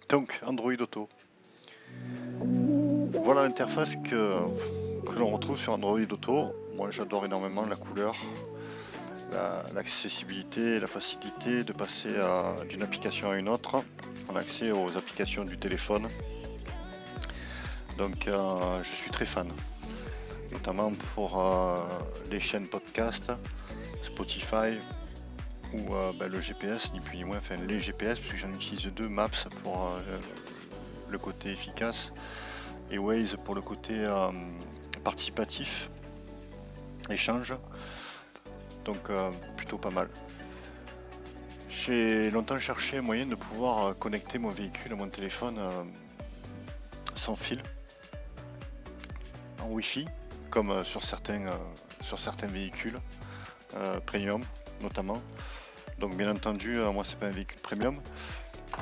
Donc Android Auto. Voilà l'interface que l'on retrouve sur Android Auto. Moi j'adore énormément la couleur, l'accessibilité, la facilité de passer d'une application à une autre. On a accès aux applications du téléphone. Donc je suis très fan, notamment pour les chaînes podcast, Spotify ou le GPS, ni plus ni moins, enfin les GPS, puisque j'en utilise deux, Maps pour le côté efficace et Waze pour le côté participatif, échange. Donc plutôt pas mal. J'ai longtemps cherché un moyen de pouvoir connecter mon véhicule à mon téléphone sans fil, en Wi-Fi, comme sur certains véhicules premium notamment. Donc bien entendu, moi c'est pas un véhicule premium,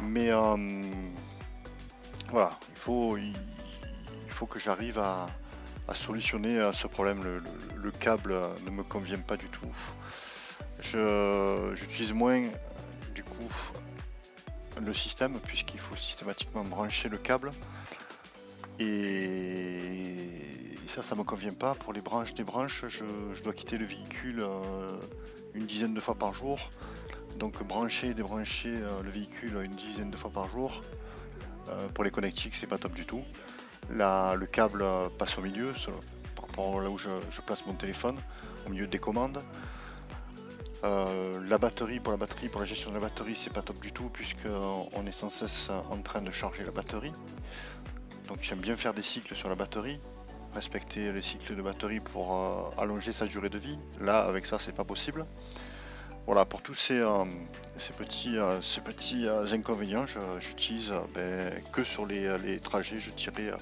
mais voilà, il faut que j'arrive à solutionner ce problème. Le câble ne me convient pas du tout. J'utilise moins du coup le système, puisqu'il faut systématiquement brancher le câble, et ça me convient pas. Pour les branches des branches, je dois quitter le véhicule une dizaine de fois par jour. Donc brancher et débrancher le véhicule une dizaine de fois par jour, pour les connectiques c'est pas top du tout. Le câble passe au milieu, par rapport à là où je place mon téléphone, au milieu des commandes. La batterie, pour la gestion de la batterie, c'est pas top du tout, puisqu'on est sans cesse en train de charger la batterie. Donc j'aime bien faire des cycles sur la batterie, respecter les cycles de batterie pour allonger sa durée de vie. Là, avec ça, c'est pas possible. Voilà, pour tous ces petits inconvénients, j'utilise que sur les trajets, je dirais,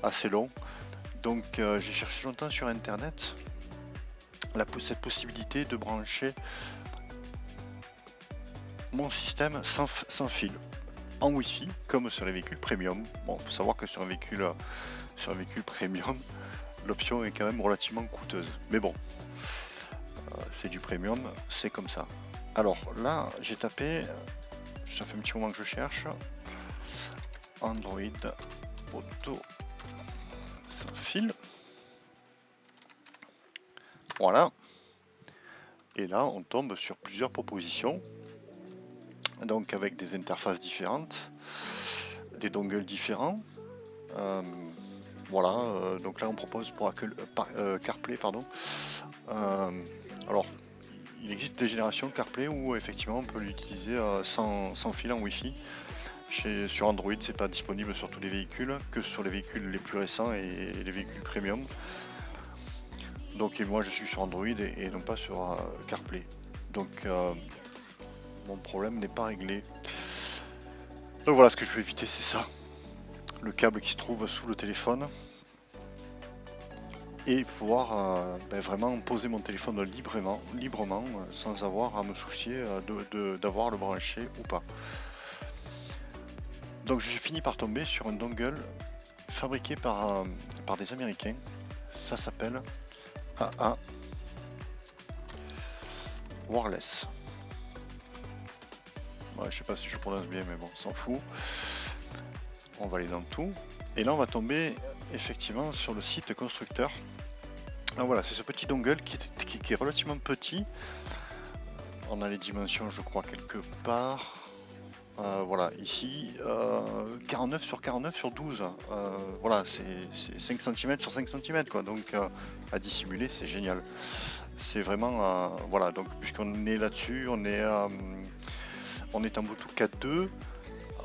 assez longs. Donc j'ai cherché longtemps sur internet cette possibilité de brancher mon système sans fil, en Wi-Fi, comme sur les véhicules premium. Bon, faut savoir que sur un véhicule premium, l'option est quand même relativement coûteuse. Mais bon, c'est du premium, c'est comme ça. Alors là, j'ai tapé, ça fait un petit moment que je cherche, Android Auto sans fil. Voilà. Et là, on tombe sur plusieurs propositions, donc avec des interfaces différentes, des dongles différents. Voilà, donc là on propose pour CarPlay, pardon. Alors, il existe des générations CarPlay où effectivement on peut l'utiliser sans fil en Wi-Fi. Sur Android, c'est pas disponible sur tous les véhicules, que sur les véhicules les plus récents et les véhicules premium. Donc moi je suis sur Android et non pas sur CarPlay. Donc mon problème n'est pas réglé. Donc voilà, ce que je veux éviter, c'est ça. Le câble qui se trouve sous le téléphone. Et pouvoir vraiment poser mon téléphone librement, sans avoir à me soucier d'avoir le branché ou pas. Donc j'ai fini par tomber sur un dongle fabriqué par des Américains. Ça s'appelle AA Wireless. Ouais, je sais pas si je prononce bien, mais bon, on s'en fout. On va aller dans tout. Et là, on va tomber effectivement sur le site constructeur. Ah, voilà, c'est ce petit dongle qui est relativement petit. On a les dimensions, je crois, quelque part. Voilà, ici, 49 sur 49 sur 12. Voilà, c'est 5 cm sur 5 cm, quoi. Donc, à dissimuler, c'est génial. C'est vraiment... voilà, donc, puisqu'on est là-dessus, on est en Bluetooth 4.2,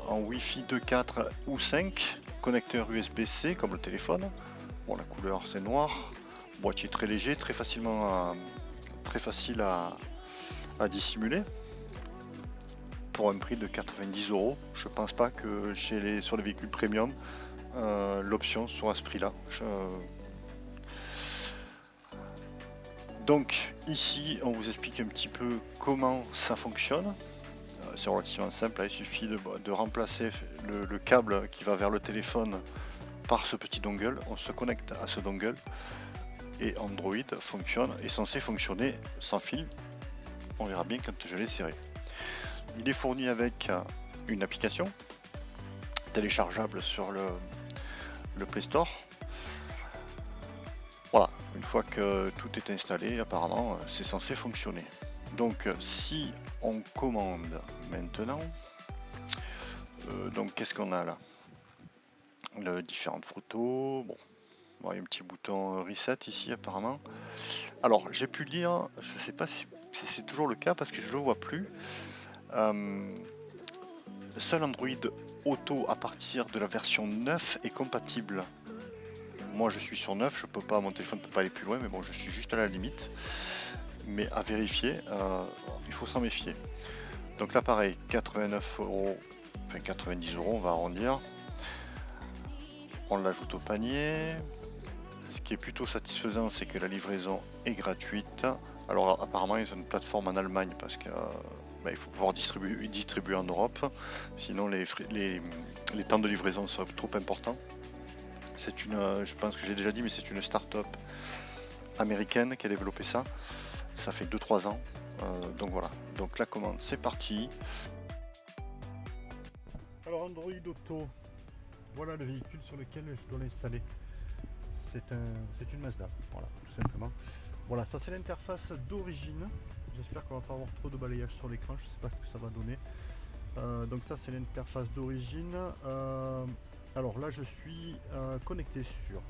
en Wi-Fi 2.4 ou 5, connecteur USB-C, comme le téléphone. Bon, la couleur, c'est noir. Boîtier très léger, très facile à dissimuler, pour un prix de 90 €. Je pense pas que sur les véhicules premium l'option soit à ce prix là. Donc ici on vous explique un petit peu comment ça fonctionne. C'est relativement simple, il suffit de remplacer le câble qui va vers le téléphone par ce petit dongle. On se connecte à ce dongle et Android est censé fonctionner sans fil. On verra bien quand je l'ai serré. Il est fourni avec une application téléchargeable sur le Play Store. Voilà, une fois que tout est installé, apparemment, c'est censé fonctionner. Donc, si on commande maintenant, donc qu'est-ce qu'on a là? Différentes photos, bon, il y a un petit bouton reset ici apparemment. Alors, j'ai pu lire, je sais pas si c'est toujours le cas parce que je le vois plus. Seul Android Auto à partir de la version 9 est compatible. Moi je suis sur 9, je peux pas, mon téléphone ne peut pas aller plus loin, mais bon, je suis juste à la limite. Mais à vérifier, il faut s'en méfier. Donc là pareil, 89 €, enfin 90 € on va arrondir. On l'ajoute au panier. Ce qui est plutôt satisfaisant, c'est que la livraison est gratuite. Alors apparemment ils ont une plateforme en Allemagne parce que il faut pouvoir distribuer en Europe, sinon les temps de livraison sont trop importants. C'est je pense que j'ai déjà dit, mais c'est une start-up américaine qui a développé ça. Ça fait 2-3 ans. Donc voilà, donc la commande c'est parti. Alors Android Auto, voilà le véhicule sur lequel je dois l'installer. C'est une Mazda, voilà, tout simplement. Voilà, ça c'est l'interface d'origine. J'espère qu'on va pas avoir trop de balayage sur l'écran, je sais pas ce que ça va donner. Donc ça c'est l'interface d'origine. Alors là je suis connecté sur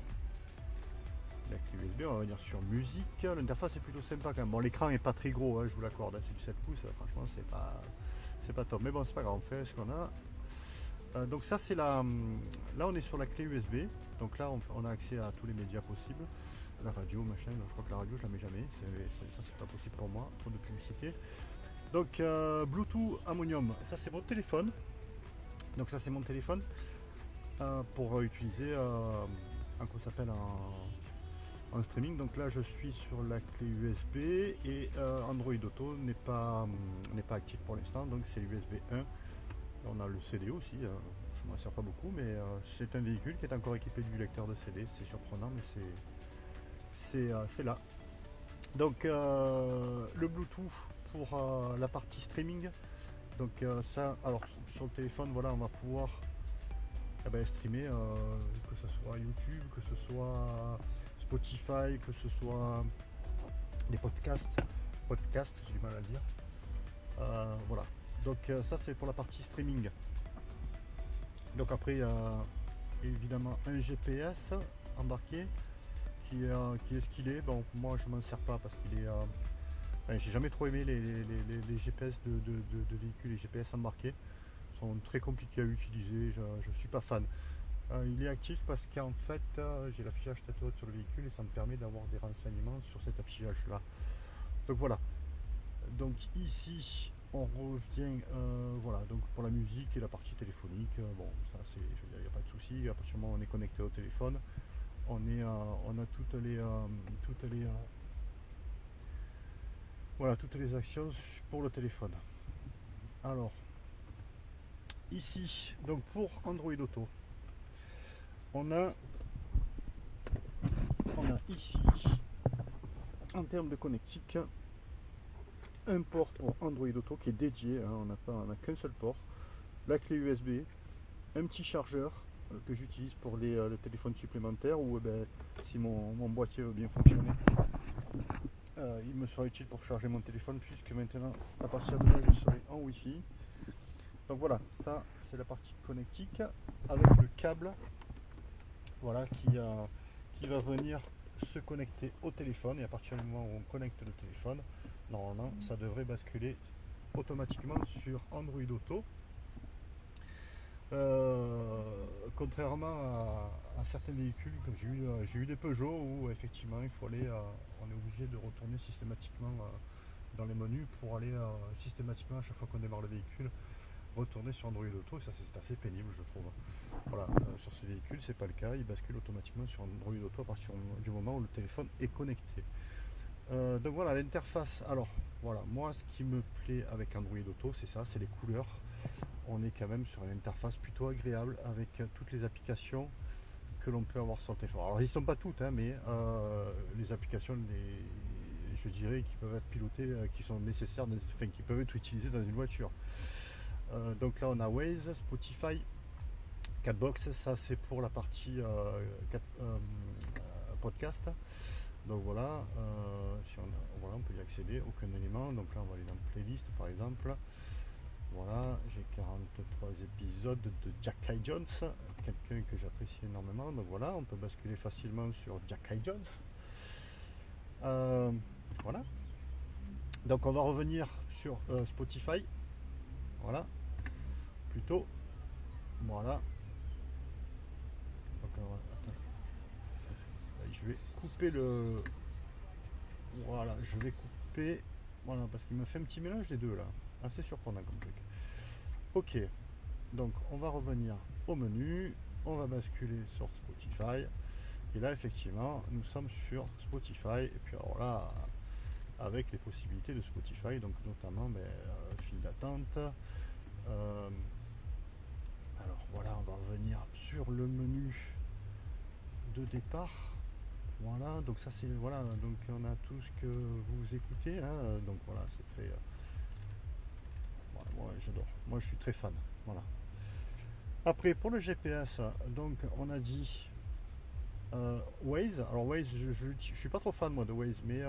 la clé USB, on va venir sur musique. L'interface est plutôt sympa quand même. Bon, l'écran est pas très gros, hein, je vous l'accorde, hein, c'est du 7 pouces, franchement c'est pas top. Mais bon, c'est pas grave, on fait ce qu'on a. Donc ça c'est là on est sur la clé USB. Donc là on a accès à tous les médias possibles. La radio, machin, je crois que la radio je la mets jamais, ça c'est pas possible pour moi, trop de publicité. Donc Bluetooth Ammonium, ça c'est mon téléphone. Donc ça c'est mon téléphone pour utiliser comment ça s'appelle en streaming. Donc là je suis sur la clé USB et Android Auto n'est pas actif pour l'instant, donc c'est USB 1. On a le CD aussi, je m'en sers pas beaucoup, mais c'est un véhicule qui est encore équipé du lecteur de CD, c'est surprenant, mais c'est là. Donc le Bluetooth pour la partie streaming. Donc ça, alors sur le téléphone, voilà, on va pouvoir streamer, que ce soit YouTube, que ce soit Spotify, que ce soit des podcasts, j'ai du mal à le dire. Voilà. Donc ça c'est pour la partie streaming. Donc après il y a évidemment un GPS embarqué qui est ce qu'il est. Bon, moi je m'en sers pas parce qu'il est j'ai jamais trop aimé les GPS de véhicules, les GPS embarqués sont très compliqués à utiliser, je suis pas fan. Il est actif parce qu'en fait j'ai l'affichage tête haute sur le véhicule et ça me permet d'avoir des renseignements sur cet affichage là. Donc voilà, donc ici on revient voilà, donc pour la musique et la partie téléphonique, bon ça c'est, il n'y a pas de souci, à partir du moment où on est connecté au téléphone, on a toutes les actions pour le téléphone. Alors ici, donc pour Android Auto, on a ici en termes de connectique un port pour Android Auto qui est dédié, hein, on n'a qu'un seul port, la clé USB, un petit chargeur que j'utilise pour le téléphone supplémentaire ou si mon boîtier veut bien fonctionner, il me sera utile pour charger mon téléphone puisque maintenant à partir de là je serai en Wi-Fi. Donc voilà, ça c'est la partie connectique avec le câble, voilà, qui va venir se connecter au téléphone, et à partir du moment où on connecte le téléphone, normalement ça devrait basculer automatiquement sur Android Auto. Contrairement à certains véhicules, comme j'ai eu des Peugeot où effectivement il faut aller, on est obligé de retourner systématiquement dans les menus pour aller systématiquement à chaque fois qu'on démarre le véhicule retourner sur Android Auto, et ça c'est assez pénible je trouve. Voilà, sur ce véhicule c'est pas le cas, il bascule automatiquement sur Android Auto à partir du moment où le téléphone est connecté. Donc voilà l'interface. Alors voilà, moi ce qui me plaît avec Android Auto c'est ça, c'est les couleurs. On est quand même sur une interface plutôt agréable avec toutes les applications que l'on peut avoir sur le téléphone. Alors ils ne sont pas toutes, hein, mais les applications, je dirais, qui peuvent être pilotées, qui sont nécessaires, enfin, qui peuvent être utilisées dans une voiture. Donc là on a Waze, Spotify, Catbox, ça c'est pour la partie podcast. Donc voilà, si voilà, on peut y accéder, aucun élément. Donc là on va aller dans playlist par exemple. Voilà, j'ai 43 épisodes de Jack Kai Jones, quelqu'un que j'apprécie énormément. Donc voilà, on peut basculer facilement sur Jack Kai Jones. Euh, voilà. Donc on va revenir sur Spotify. Voilà, plutôt. Voilà. Donc, attends, je vais couper le. Voilà, je vais couper. Voilà, parce qu'il me fait un petit mélange des deux là. Assez surprenant comme truc. Ok, donc on va revenir au menu. On va basculer sur Spotify. Et là, effectivement, nous sommes sur Spotify. Et puis alors là, avec les possibilités de Spotify, donc notamment file d'attente. Alors voilà, on va revenir sur le menu de départ. Voilà, donc ça c'est voilà, donc on a tout ce que vous écoutez, hein, donc voilà, c'est très, voilà, moi j'adore, moi je suis très fan, voilà. Après pour le GPS, donc on a dit Waze. Alors Waze, je suis pas trop fan moi de Waze, mais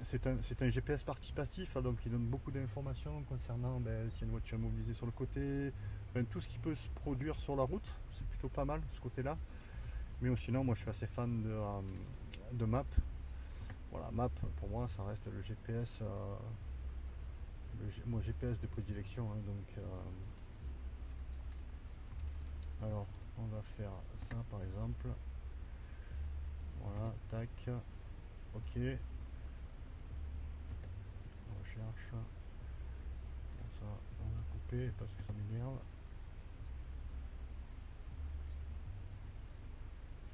c'est un GPS participatif, hein, donc il donne beaucoup d'informations concernant s'il y a une voiture mobilisée sur le côté, enfin, tout ce qui peut se produire sur la route, c'est plutôt pas mal ce côté-là. Mais sinon, moi je suis assez fan de Map. Voilà, Map pour moi ça reste le GPS, mon GPS de prédilection, hein, donc alors on va faire ça par exemple. Voilà, tac, ok, on recherche. Bon, ça on va couper parce que ça m'énerve.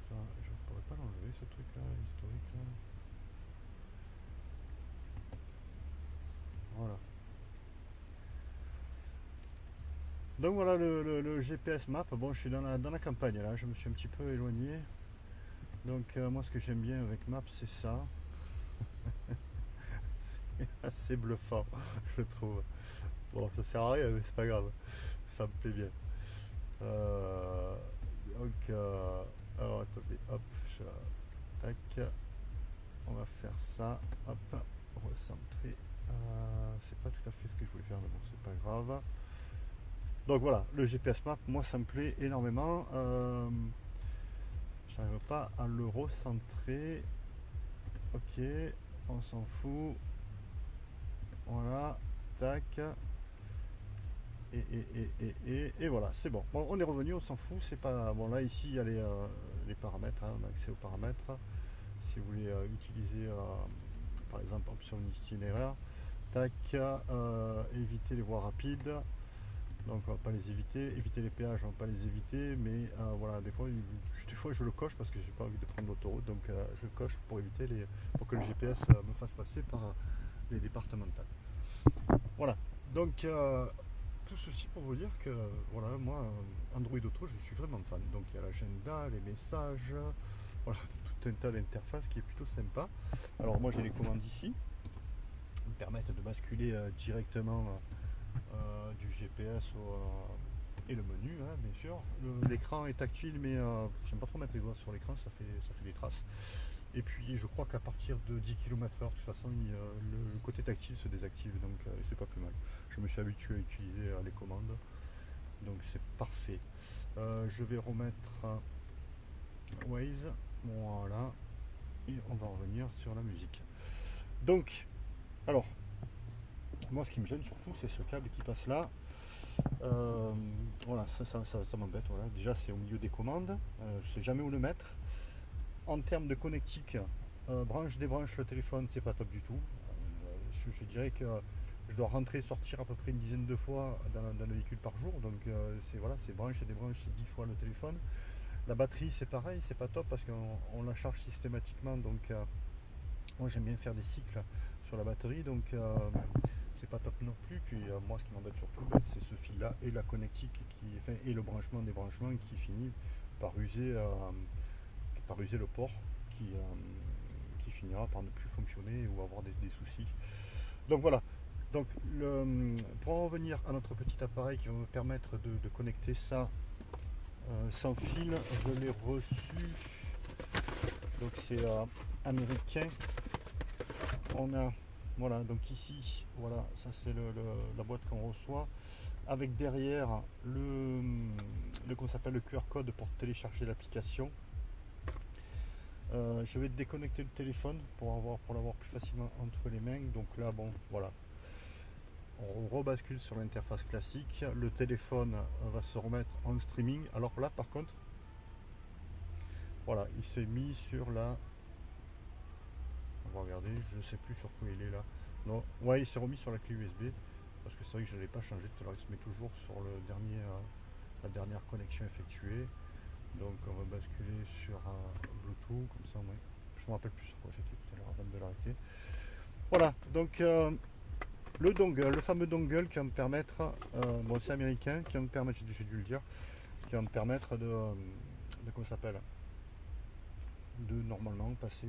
Ça, je ne pourrais pas l'enlever ce truc là, historique là. Voilà. Donc voilà le GPS Map. Bon, je suis dans la campagne là, je me suis un petit peu éloigné. Donc moi ce que j'aime bien avec Map c'est ça. C'est assez bluffant, je trouve. Bon, ça sert à rien, mais c'est pas grave. Ça me plaît bien. Euh, donc, alors attendez, hop, tac, on va faire ça, hop, recentrer. C'est pas tout à fait ce que je voulais faire, mais bon, c'est pas grave. Donc voilà, le GPS Map, moi ça me plaît énormément. J'arrive pas à le recentrer. Ok, on s'en fout. Voilà, tac. Et voilà, c'est bon. Bon. On est revenu, on s'en fout. C'est pas bon. Là, ici, il y a les paramètres. Hein, on a accès aux paramètres. Si vous voulez utiliser, par exemple, option itinéraire, tac, éviter les voies rapides. Donc, on va pas les éviter. Éviter les péages, on va pas les éviter. Mais voilà, des fois, je le coche parce que j'ai pas envie de prendre l'autoroute. Donc, je coche pour éviter pour que le GPS me fasse passer par les départementales. Voilà. Donc, tout ceci pour vous dire que voilà, moi, Android Auto, je suis vraiment fan. Donc il y a l'agenda, les messages, voilà, tout un tas d'interfaces qui est plutôt sympa. Alors moi j'ai les commandes ici, qui me permettent de basculer directement du GPS et le menu, hein, bien sûr. L'écran est tactile, mais j'aime pas trop mettre les doigts sur l'écran, ça fait des traces. Et puis je crois qu'à partir de 10 km/h, de toute façon, le côté tactile se désactive, donc c'est pas plus mal. Je me suis habitué à utiliser les commandes, donc c'est parfait. Je vais remettre Waze, voilà, et on va revenir sur la musique. Donc, alors, moi ce qui me gêne surtout, c'est ce câble qui passe là. Voilà, ça m'embête. Voilà. Déjà, c'est au milieu des commandes, je sais jamais où le mettre. En termes de connectique, branche, débranche le téléphone, c'est pas top du tout. Je dirais que je dois rentrer et sortir à peu près une dizaine de fois dans le véhicule par jour. Donc c'est branche et débranche, c'est 10 fois le téléphone. La batterie c'est pareil, c'est pas top parce qu'on la charge systématiquement. Donc moi j'aime bien faire des cycles sur la batterie. Donc c'est pas top non plus. Puis moi ce qui m'embête surtout, c'est ce fil là et la connectique et le branchement des branchements qui finit par user le port qui, qui finira par ne plus fonctionner ou avoir des soucis. Donc voilà. Donc pour en revenir à notre petit appareil qui va me permettre de connecter ça sans fil, je l'ai reçu, donc c'est américain. On a, voilà, donc ici, voilà, ça c'est la boîte qu'on reçoit, avec derrière comment ça s'appelle, le QR code pour télécharger l'application. Je vais déconnecter le téléphone pour l'avoir plus facilement entre les mains. Donc là, bon, voilà, on rebascule sur l'interface classique. Le téléphone va se remettre en streaming. Alors là, par contre, voilà, il s'est mis sur la... On va regarder, je sais plus sur quoi il est là. Non, ouais, il s'est remis sur la clé USB. Parce que c'est vrai que je ne l'ai pas changé tout à l'heure. Il se met toujours sur la dernière connexion effectuée. Donc on va basculer sur Bluetooth, comme ça, ouais. Je me rappelle plus sur quoi j'étais tout à l'heure avant de l'arrêter. Voilà, donc le dongle, le fameux dongle qui va me permettre, bon c'est américain, qui va me permettre, j'ai dû le dire, qui va me permettre comment ça s'appelle, de normalement passer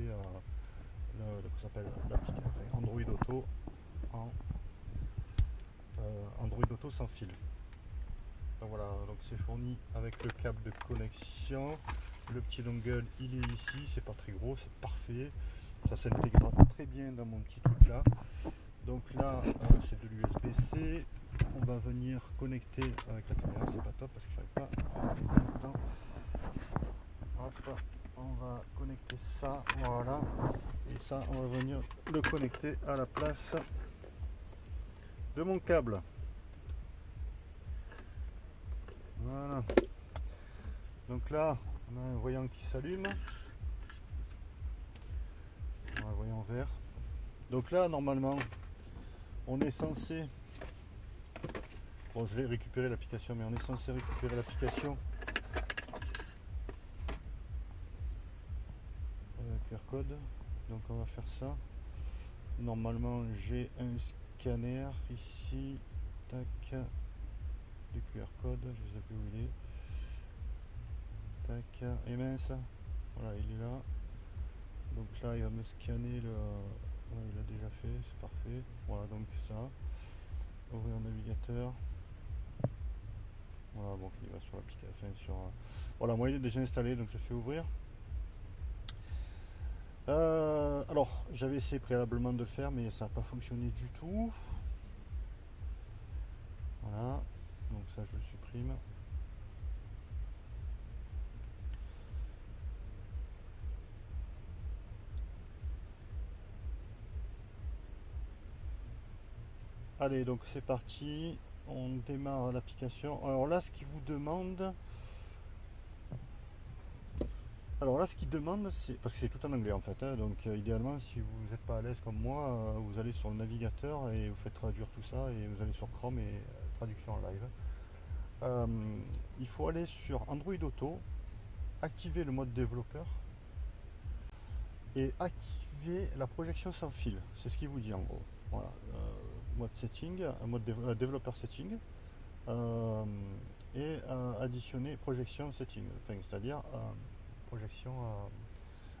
l'application Android Auto en Android Auto sans fil. Donc voilà, donc c'est fourni avec le câble de connexion. Le petit dongle il est ici, c'est pas très gros, c'est parfait. Ça s'intègre très bien dans mon petit truc là. Donc là c'est de l'USB-C. On va venir connecter avec la caméra, c'est pas top parce que je n'arrive pas à mettre en même temps. Hop, on va connecter ça, voilà. Et ça on va venir le connecter à la place de mon câble. Voilà. Donc là, on a un voyant qui s'allume. Un voyant vert. Donc là, normalement, on est censé... Bon, je vais récupérer l'application, mais on est censé récupérer l'application. QR code. Donc on va faire ça. Normalement, j'ai un scanner ici. Tac. Du QR code, je ne sais plus où il est. Tac, et mince, voilà, il est là. Donc là, il va me scanner le... Ouais, il a déjà fait, c'est parfait. Voilà, donc ça. Ouvrir le navigateur. Voilà, bon, il va sur l'application. Voilà, moi il est déjà installé, donc je fais ouvrir. Alors, j'avais essayé préalablement de le faire, mais ça n'a pas fonctionné du tout. Voilà, donc ça je le supprime. Allez, donc c'est parti, on démarre l'application. Alors là, ce qu'il vous demande... Alors là, ce qu'il demande, c'est... Parce que c'est tout en anglais en fait, hein, donc idéalement, si vous n'êtes pas à l'aise comme moi, vous allez sur le navigateur et vous faites traduire tout ça, et vous allez sur Chrome et traduction en live. Il faut aller sur Android Auto, activer le mode développeur et activer la projection sans fil. C'est ce qu'il vous dit en gros. Voilà, mode setting, mode développeur setting, et additionner projection setting, enfin, c'est-à-dire projection,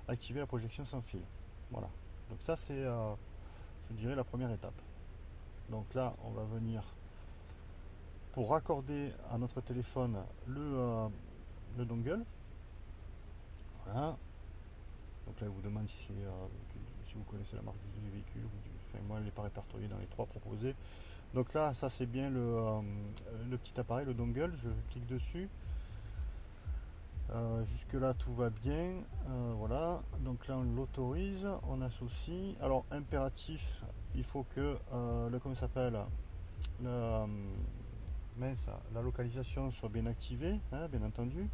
activer la projection sans fil. Voilà. Donc ça c'est, je dirais, la première étape. Donc là, on va venir pour raccorder à notre téléphone le dongle. Voilà. Donc là, il vous demande si vous connaissez la marque du véhicule. Enfin, moi, elle n'est pas répertoriée dans les trois proposés. Donc là, ça c'est bien le petit appareil, le dongle. Je clique dessus. Jusque là, tout va bien. Voilà. Donc là, on l'autorise. On associe. Alors, impératif, il faut que comment ça s'appelle, la localisation soit bien activée, hein, bien entendu.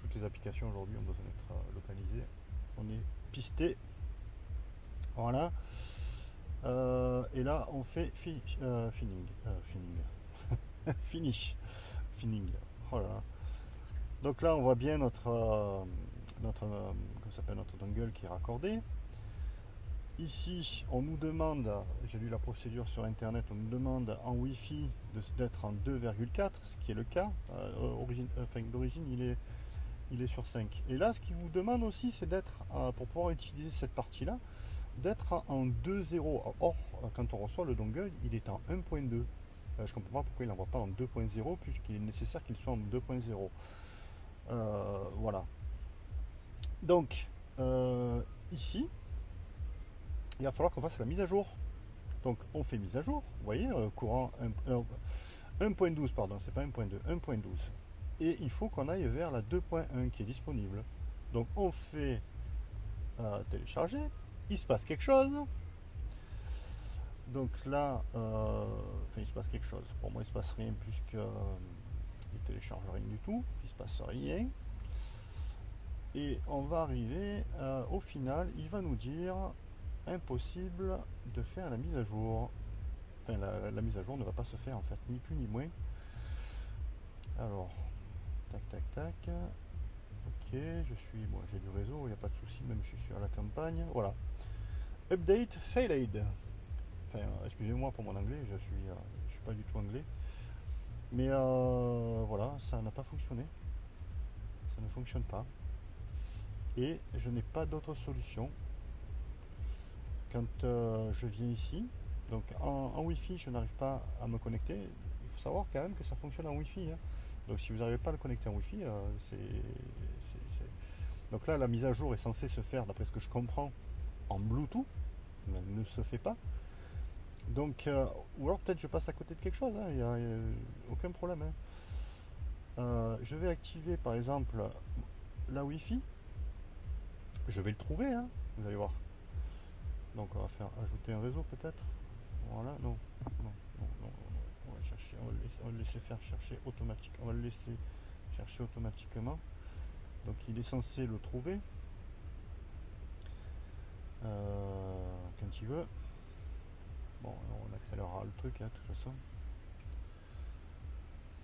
Toutes les applications aujourd'hui ont besoin d'être localisées. On est pisté. Voilà. Et là, on fait finning. Voilà. Donc là, on voit bien notre dongle qui est raccordé. Ici, on nous demande, j'ai lu la procédure sur internet, on nous demande en Wi-Fi d'être en 2,4, ce qui est le cas. D'origine, il est sur 5. Et là, ce qu'il vous demande aussi, c'est d'être, pour pouvoir utiliser cette partie-là, d'être en 2.0. Or, quand on reçoit le dongle, il est en 1.2. Je ne comprends pas pourquoi il n'envoie pas en 2.0 puisqu'il est nécessaire qu'il soit en 2.0. Voilà. Donc, ici, il va falloir qu'on fasse la mise à jour. Donc, on fait mise à jour. Vous voyez, courant 1.12, pardon, c'est pas 1.2, 1.12. Et il faut qu'on aille vers la 2.1 qui est disponible. Donc, on fait télécharger. Il se passe quelque chose. Donc là, il se passe quelque chose. Pour moi, il se passe rien puisque il télécharge rien du tout. Il se passe rien. Et on va arriver au final. Il va nous dire impossible de faire la mise à jour. Enfin, la mise à jour ne va pas se faire en fait, ni plus ni moins. Alors, tac, tac, tac. Ok, je suis, bon, j'ai du réseau, il n'y a pas de souci, même si je suis à la campagne. Voilà. Update failed. Enfin, excusez-moi pour mon anglais, je suis pas du tout anglais. Mais voilà, ça n'a pas fonctionné. Ça ne fonctionne pas. Et je n'ai pas d'autre solution. Quand je viens ici, donc en Wi-Fi, je n'arrive pas à me connecter. Il faut savoir quand même que ça fonctionne en Wi-Fi. Hein. Donc si vous n'arrivez pas à le connecter en Wi-Fi, donc là, la mise à jour est censée se faire, d'après ce que je comprends, en Bluetooth. Mais elle ne se fait pas. Donc, ou alors peut-être je passe à côté de quelque chose. Il n'y a aucun problème. Hein. Je vais activer par exemple la Wi-Fi. Je vais le trouver, hein, vous allez voir. Donc on va faire ajouter un réseau peut-être. Voilà, non, non, non, non, non. On va chercher, on va le laisser faire chercher automatique. On va le laisser chercher automatiquement. Donc il est censé le trouver quand il veut. Bon, on accélérera le truc, hein, de toute façon.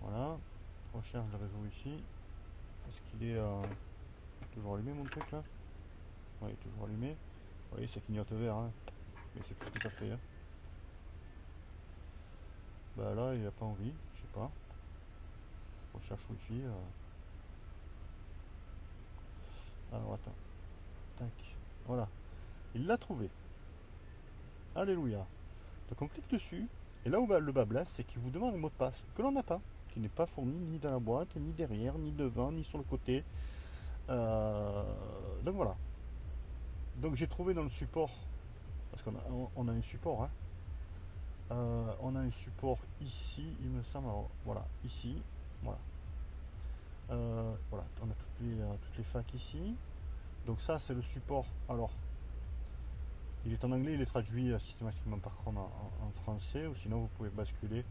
Voilà. Recherche le réseau ici. Est-ce qu'il est toujours allumé mon truc là? Oui, toujours allumé. Vous voyez, ça clignote vert, hein. Mais c'est tout ce que ça fait. Hein. Bah là, il n'a pas envie, je sais pas. Recherche Wi-Fi. Alors attends. Tac. Voilà. Il l'a trouvé. Alléluia. Donc on clique dessus. Et là où va le bas blesse, c'est qu'il vous demande un mot de passe que l'on n'a pas. Qui n'est pas fourni ni dans la boîte, ni derrière, ni devant, ni sur le côté. Donc voilà. Donc j'ai trouvé dans le support. Parce qu'on a un support. Hein. On a un support ici, il me semble. Alors, voilà, ici. Voilà. Voilà, on a toutes les facs ici. Donc ça, c'est le support. Alors, il est en anglais, il est traduit systématiquement par Chrome en français, ou sinon vous pouvez basculer,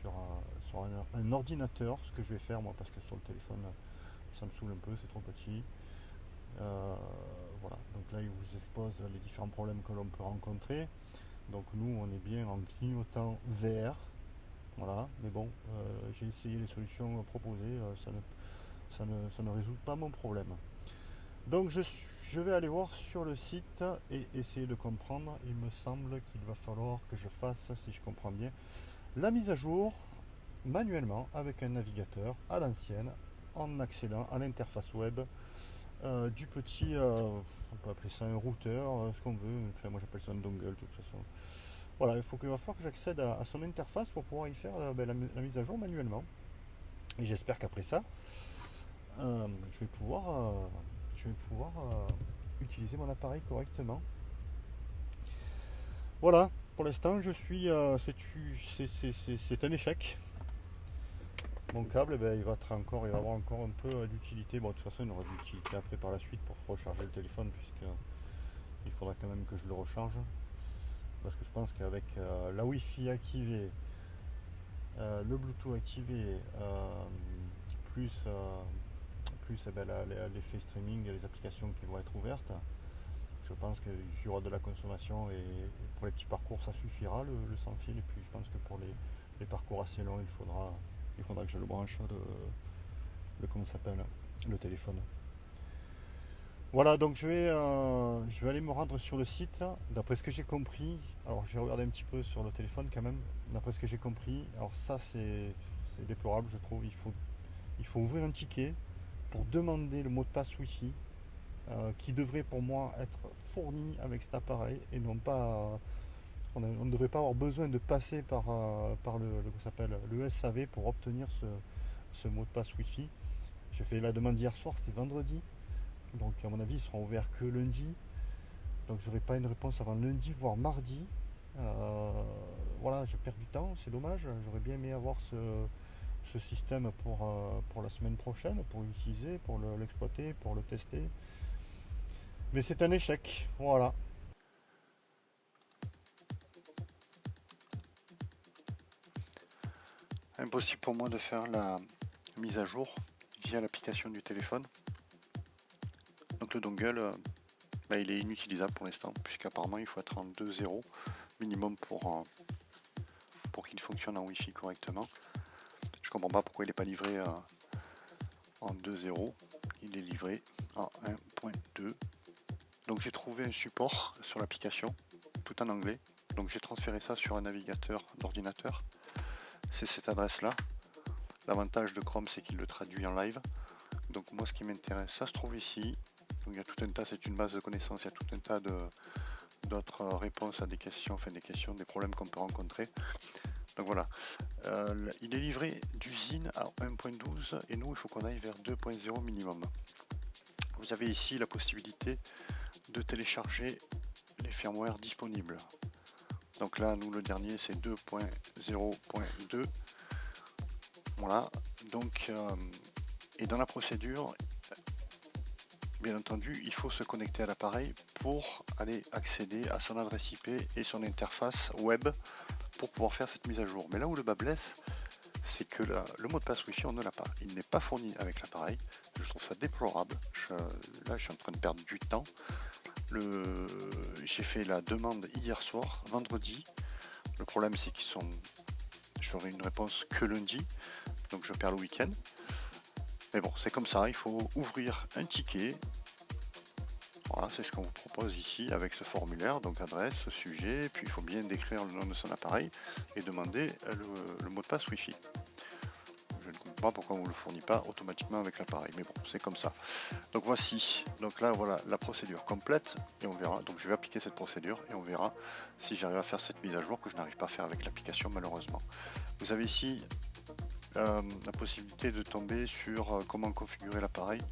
sur un ordinateur, ce que je vais faire moi, parce que sur le téléphone, ça me saoule un peu, c'est trop petit. Voilà, donc là, il vous expose les différents problèmes que l'on peut rencontrer. Donc nous, on est bien en clignotant vert. Voilà, mais bon, j'ai essayé les solutions proposées, ça ne résout pas mon problème. Donc je vais aller voir sur le site et essayer de comprendre. Il me semble qu'il va falloir que je fasse, si je comprends bien, la mise à jour manuellement avec un navigateur à l'ancienne en accédant à l'interface web du petit, on peut appeler ça un routeur, ce qu'on veut. Enfin, moi j'appelle ça un dongle de toute façon. Voilà, il va falloir que j'accède à son interface pour pouvoir y faire la mise à jour manuellement. Et j'espère qu'après ça, je vais pouvoir utiliser mon appareil correctement. Voilà, pour l'instant, c'est un échec. Mon câble, il va avoir encore un peu d'utilité. Bon, de toute façon, il aura de l'utilité après par la suite pour recharger le téléphone, puisqu'il faudra quand même que je le recharge. Parce que je pense qu'avec la Wi-Fi activée, le Bluetooth activé, plus l'effet streaming et les applications qui vont être ouvertes, je pense qu'il y aura de la consommation et pour les petits parcours ça suffira le sans fil, et puis je pense que pour les parcours assez longs il faudra que je le branche comment ça s'appelle, le téléphone. Voilà, donc je vais aller me rendre sur le site. D'après ce que j'ai compris, alors j'ai regardé un petit peu sur le téléphone quand même, d'après ce que j'ai compris, alors ça c'est déplorable je trouve, il faut ouvrir un ticket pour demander le mot de passe Wi-Fi. qui devrait pour moi être fourni avec cet appareil et non pas on ne devrait pas avoir besoin de passer par le SAV pour obtenir ce mot de passe Wi-Fi. J'ai fait la demande hier soir, c'était vendredi, donc à mon avis ils seront ouverts que lundi, donc j'aurai pas une réponse avant lundi voire mardi. Voilà, je perds du temps, c'est dommage, j'aurais bien aimé avoir ce système pour la semaine prochaine, pour l'utiliser, pour l'exploiter, pour le tester. Mais c'est un échec, voilà. Impossible pour moi de faire la mise à jour via l'application du téléphone. Donc le dongle, il est inutilisable pour l'instant, puisqu'apparemment il faut être en 2.0 minimum pour qu'il fonctionne en Wi-Fi correctement. Je comprends pas pourquoi il n'est pas livré en 2.0, il est livré en 1.2. Donc j'ai trouvé un support sur l'application, tout en anglais. Donc j'ai transféré ça sur un navigateur d'ordinateur. C'est cette adresse là. L'avantage de Chrome, c'est qu'il le traduit en live. Donc moi ce qui m'intéresse, ça se trouve ici. Donc il y a tout un tas, c'est une base de connaissances, il y a tout un tas d'autres réponses à des questions, des problèmes qu'on peut rencontrer. Donc voilà, il est livré d'usine à 1.12 et nous il faut qu'on aille vers 2.0 minimum. Vous avez ici la possibilité de télécharger les firmware disponibles. Donc là, nous le dernier c'est 2.0.2. Voilà, donc et dans la procédure, bien entendu, il faut se connecter à l'appareil pour aller accéder à son adresse IP et son interface web pour pouvoir faire cette mise à jour. Mais là où le bas blesse, c'est que le mot de passe Wi-Fi, on ne l'a pas. Il n'est pas fourni avec l'appareil. Je trouve ça déplorable. Là, je suis en train de perdre du temps. J'ai fait la demande hier soir, vendredi. Le problème, c'est j'aurai une réponse que lundi. Donc je perds le week-end. Mais bon, c'est comme ça, il faut ouvrir un ticket. Voilà, c'est ce qu'on vous propose ici avec ce formulaire, donc adresse, sujet, puis il faut bien décrire le nom de son appareil et demander le mot de passe Wi-Fi. Je ne comprends pas pourquoi on ne le fournit pas automatiquement avec l'appareil, mais bon, c'est comme ça. Donc voici, donc là voilà la procédure complète et on verra. Donc je vais appliquer cette procédure et on verra si j'arrive à faire cette mise à jour que je n'arrive pas à faire avec l'application malheureusement. Vous avez ici la possibilité de tomber sur comment configurer l'appareil.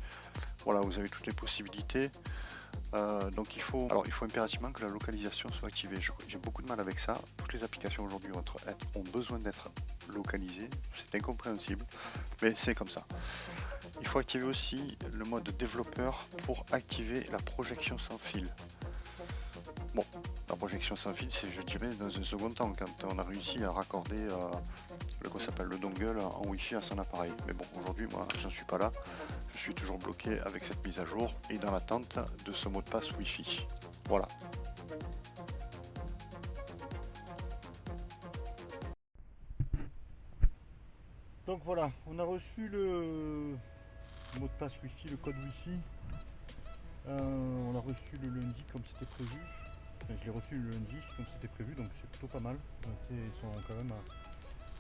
Voilà, vous avez toutes les possibilités. Donc il faut impérativement que la localisation soit activée. J'ai beaucoup de mal avec ça. Toutes les applications aujourd'hui ont besoin d'être localisées. C'est incompréhensible, mais c'est comme ça. Il faut activer aussi le mode développeur pour activer la projection sans fil. Bon, la projection sans fil, c'est, je dirais, dans un second temps, quand on a réussi à raccorder le dongle en Wi-Fi à son appareil. Mais bon, aujourd'hui, moi, j'en suis pas là. Je suis toujours bloqué avec cette mise à jour et dans l'attente de ce mot de passe Wi-Fi. Voilà. Donc voilà, on a reçu le mot de passe Wi-Fi, le code Wi-Fi. On l'a reçu le lundi comme c'était prévu. Enfin, je l'ai reçu le lundi comme c'était prévu, donc c'est plutôt pas mal. Ils sont quand même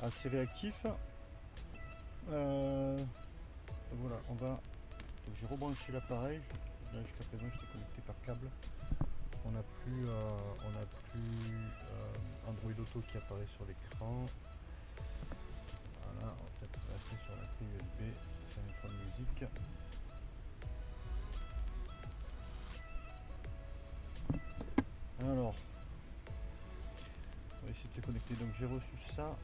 assez réactifs. Voilà, j'ai rebranché l'appareil. Là jusqu'à présent j'étais connecté par câble. On n'a plus Android Auto qui apparaît sur l'écran. Voilà, on va peut-être rester sur la clé USB, c'est un fond de musique. Alors, on va essayer de se connecter. Donc j'ai reçu ça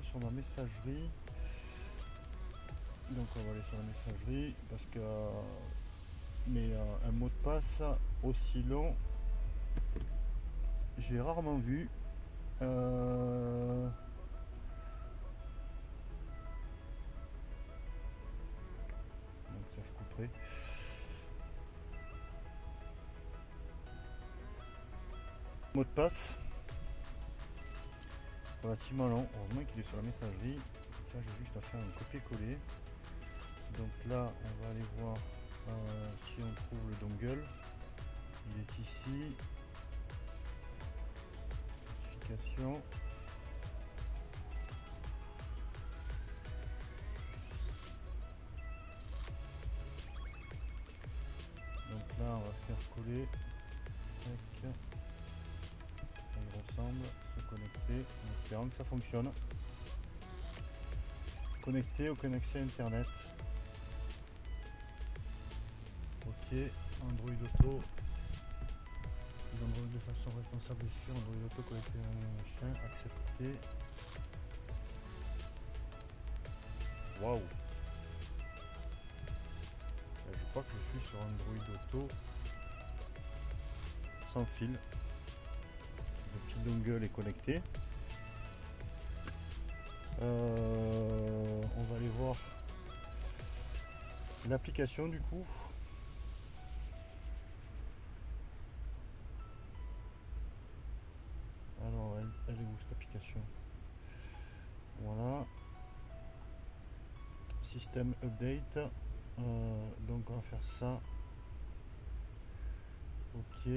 sur ma messagerie. Donc on va aller sur la messagerie parce que un mot de passe aussi long, j'ai rarement vu. Donc ça je couperai. Mot de passe relativement long, heureusement qu'il est sur la messagerie. Là j'ai juste à faire un copier-coller. Donc là on va aller voir si on trouve le dongle. Il est ici. Notification. coller. Tac. Il ressemble, se connecter, en espérant que ça fonctionne. Connecté au accès internet. Ok, Android Auto. Android de façon responsable et sûre, Android Auto connecté à un machin, accepté. Waouh! Je crois que je suis sur Android Auto sans fil. Le petit dongle est connecté. On va aller voir l'application du coup. Alors elle est où cette application? Voilà. Système update. Donc on va faire ça. Ok.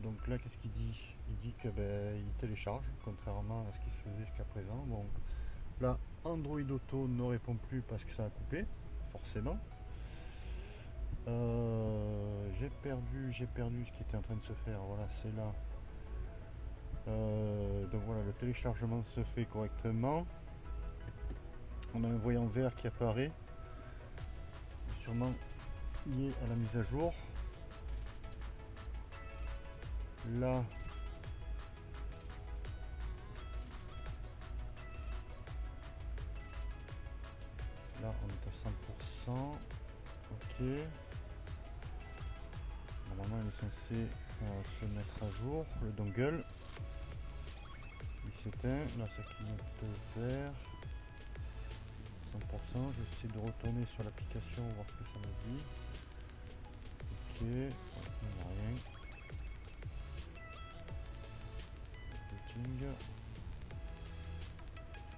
Donc là qu'est-ce qu'il dit? Il dit que il télécharge, contrairement à ce qui se faisait jusqu'à présent. Donc là Android Auto ne répond plus parce que ça a coupé, forcément. J'ai perdu ce qui était en train de se faire. Voilà, c'est là. Donc voilà, le téléchargement se fait correctement. On a un voyant vert qui apparaît, sûrement lié à la mise à jour. Là, on est à 100%. Ok. Normalement, il est censé se mettre à jour. Le dongle, il s'éteint. Là, ça clignote vert. 100%. Je vais essayer de retourner sur l'application, voir ce que ça me dit. Ok. Il n'y a rien. Booting.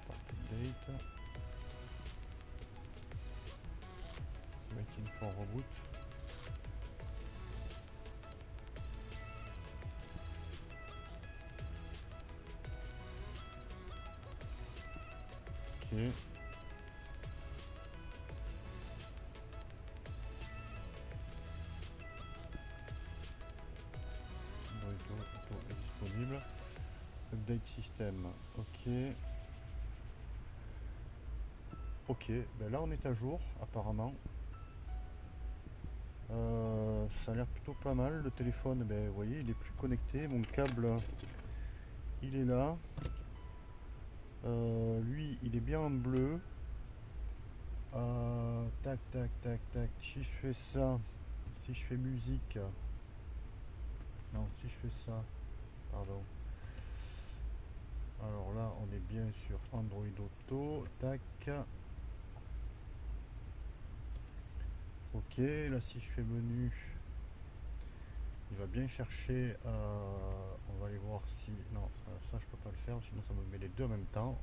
Start update. Waiting for reboot. Ok. Auto est disponible. Update system. Ok. Ok. Ben là on est à jour apparemment. Ça a l'air plutôt pas mal. Le téléphone, ben, vous voyez, il est plus connecté. Mon câble, il est là. Lui, il est bien en bleu. Tac, tac, tac, tac. Si je fais ça, si je fais musique, non, si je fais ça, pardon. Alors là, on est bien sur Android Auto. Tac. Ok, là, si je fais menu. Il va bien chercher, on va aller voir si... Non, ça je peux pas le faire, sinon ça me met les deux en même temps.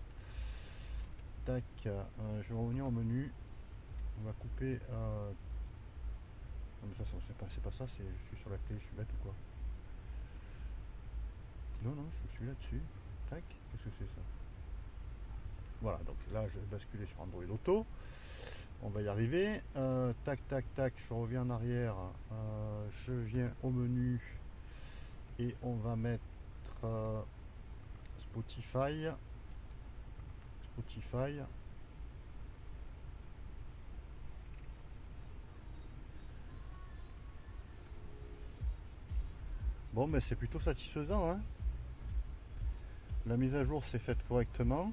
Tac, je vais revenir au menu. On va couper... Non mais ça c'est pas ça, je suis sur la clé, je suis bête ou quoi? Non, je suis là-dessus. Tac, qu'est-ce que c'est ça? Voilà, donc là je vais basculer sur Android Auto. On va y arriver. Tac, tac, tac, je reviens en arrière. Je viens au menu. Et on va mettre Spotify. Bon, mais c'est plutôt satisfaisant, hein. La mise à jour s'est faite correctement.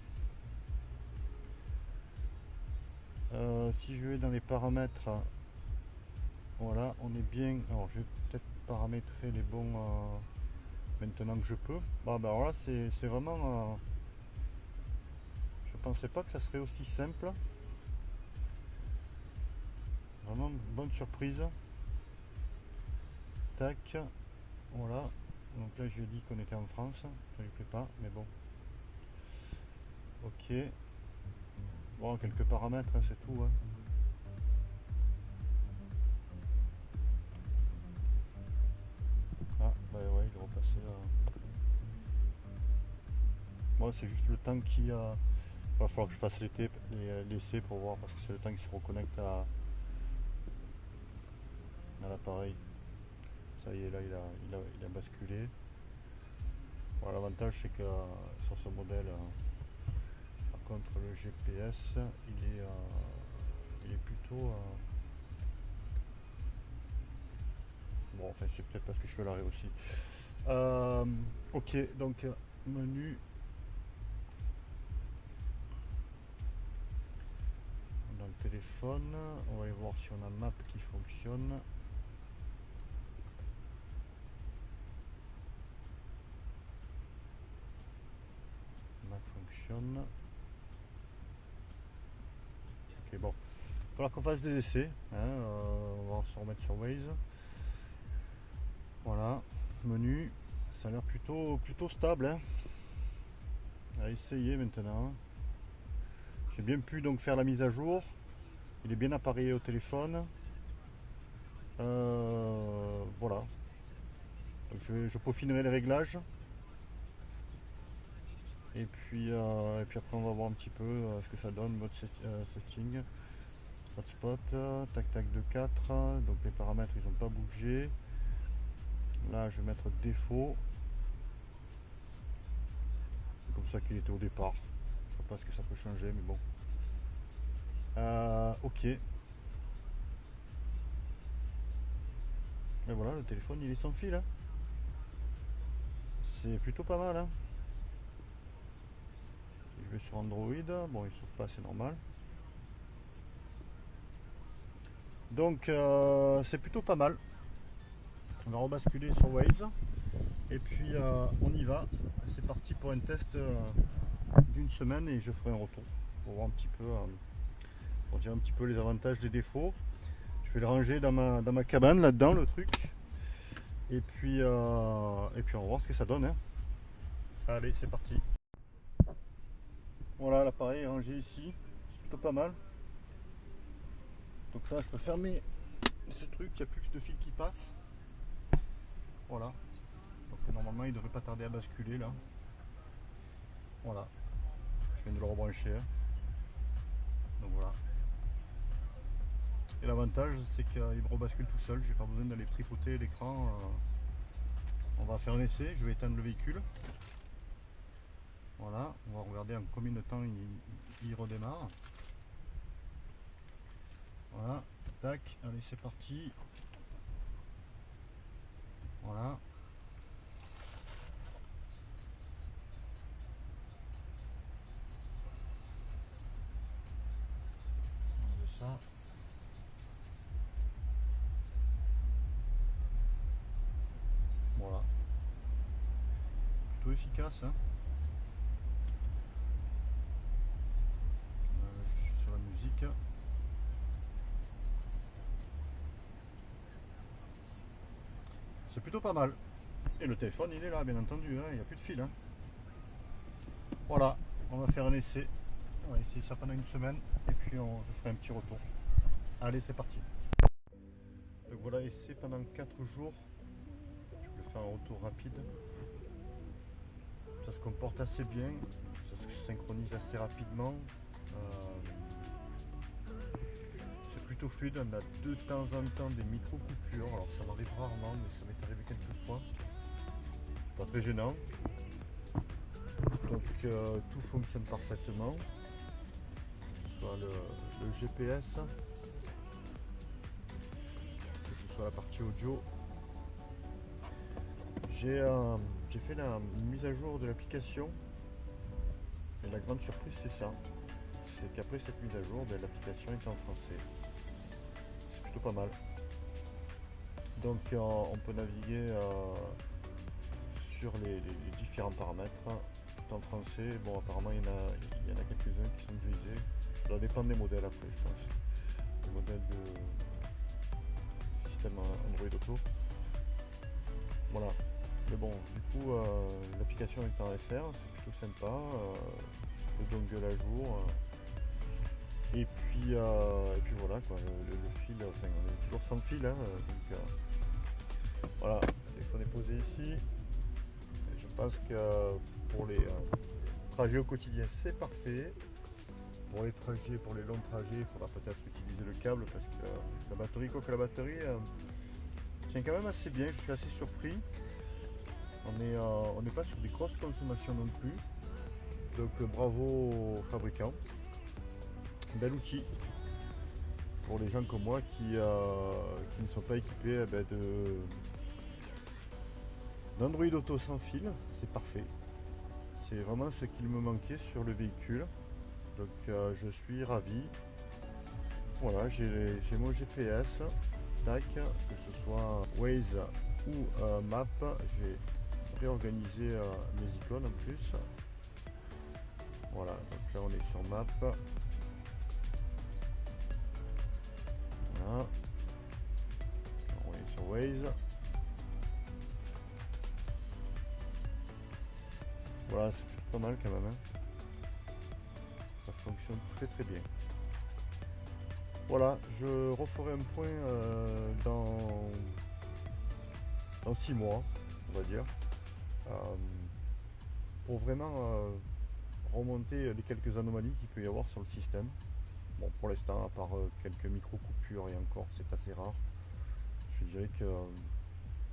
Si je vais dans les paramètres, voilà, on est bien. Alors, je vais peut-être paramétrer les bons maintenant que je peux. Bon, ben voilà, c'est vraiment. Je pensais pas que ça serait aussi simple. Vraiment bonne surprise. Tac, voilà. Donc là, je lui ai dit qu'on était en France. Ça lui plaît pas, mais bon. Ok. Bon, quelques paramètres, hein, c'est tout. Hein. Ah, bah ouais, il est repassé là. Moi, c'est juste le temps qui a. Il va falloir que je fasse l'essai pour voir, parce que c'est le temps qui se reconnecte à l'appareil. ça y est, là il a basculé. Bon, l'avantage c'est que sur ce modèle, par contre le GPS il est plutôt... bon, enfin c'est peut-être parce que je suis à l'arrêt aussi. Ok, donc menu. Dans le téléphone, on va aller voir si on a map qui fonctionne. Map fonctionne. Ok, bon. Il va falloir qu'on fasse des essais. Hein, on va se remettre sur Waze. Voilà, menu. Ça a l'air plutôt stable. Hein. À essayer maintenant. J'ai bien pu donc faire la mise à jour. Il est bien appareillé au téléphone. Voilà. Donc je peaufinerai les réglages. Et puis après on va voir un petit peu ce que ça donne, mode setting, hotspot, tac tac de 4, donc les paramètres ils n'ont pas bougé. Là je vais mettre défaut. C'est comme ça qu'il était au départ. Je ne sais pas ce que ça peut changer mais bon. Ok. Et voilà, le téléphone il est sans fil. Hein. C'est plutôt pas mal. Hein. Je vais sur Android, bon il s'ouvre pas, c'est normal. Donc c'est plutôt pas mal. On va rebasculer sur Waze. Et puis on y va. C'est parti pour un test d'une semaine et je ferai un retour pour voir un petit peu, pour dire un petit peu les avantages, les défauts. Je vais le ranger dans ma cabane là-dedans le truc. Et puis on va voir ce que ça donne. Hein. Allez, c'est parti. Voilà, l'appareil est rangé ici. C'est plutôt pas mal. Donc là, je peux fermer ce truc. Il n'y a plus de fil qui passe. Voilà. Donc normalement, il ne devrait pas tarder à basculer là. Voilà. Je viens de le rebrancher. Hein. Donc voilà. Et l'avantage c'est qu'il me rebascule tout seul, j'ai pas besoin d'aller tripoter l'écran. On va faire un essai, je vais éteindre le véhicule. Voilà, on va regarder en combien de temps il redémarre. Voilà, tac, allez c'est parti. Voilà. On met ça. Voilà. Plutôt efficace. Hein. Je suis sur la musique. C'est plutôt pas mal. Et le téléphone il est là bien entendu, hein. Il n'y a plus de fil. Hein. Voilà, on va faire un essai. On va essayer ça pendant une semaine et puis je ferai un petit retour. Allez c'est parti. Donc voilà, essai pendant 4 jours. Je vais faire un retour rapide. Ça se comporte assez bien, ça se synchronise assez rapidement. C'est plutôt fluide, on a de temps en temps des micro-coupures. Alors ça m'arrive rarement, mais ça m'est arrivé quelques fois. Pas très gênant. Donc tout fonctionne parfaitement. Que ce soit le GPS, que ce soit la partie audio. J'ai fait la mise à jour de l'application et la grande surprise c'est ça, c'est qu'après cette mise à jour, l'application est en français. C'est plutôt pas mal. Donc on peut naviguer sur les différents paramètres tout en français. Bon apparemment il y en a quelques-uns qui sont grisés. Ça doit dépendre des modèles après je pense. Les modèles de système Android Auto. Voilà. Mais bon, du coup, l'application est en FR, c'est plutôt sympa, le dongle à jour, et puis voilà, quoi, le fil, enfin, on est toujours sans fil, hein, donc voilà, le téléphone est posé ici, et je pense que pour les trajets au quotidien, c'est parfait. Pour les trajets, pour les longs trajets, il faudra peut-être utiliser le câble, parce que la batterie, tient tient quand même assez bien, je suis assez surpris. On n'est pas sur des grosses consommations non plus. Donc bravo aux fabricants. Bel outil pour les gens comme moi qui ne sont pas équipés d'Android Auto sans fil. C'est parfait. C'est vraiment ce qu'il me manquait sur le véhicule. Donc je suis ravi. Voilà, j'ai mon GPS. Tac, que ce soit Waze ou Map. J'ai réorganisé mes icônes en plus. Voilà, donc là on est sur Map. Voilà. On est sur Waze. Voilà, c'est pas mal quand même. Hein. Ça fonctionne très très bien. Voilà, je referai un point dans 6 mois, on va dire, pour vraiment remonter les quelques anomalies qu'il peut y avoir sur le système. Bon, pour l'instant, à part quelques micro-coupures, et encore, c'est assez rare. Je dirais qu'il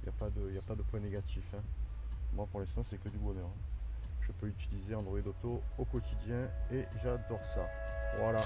n'y a pas de point négatif. Hein. Moi, pour l'instant, c'est que du bonheur. Je peux utiliser Android Auto au quotidien et j'adore ça. Voilà.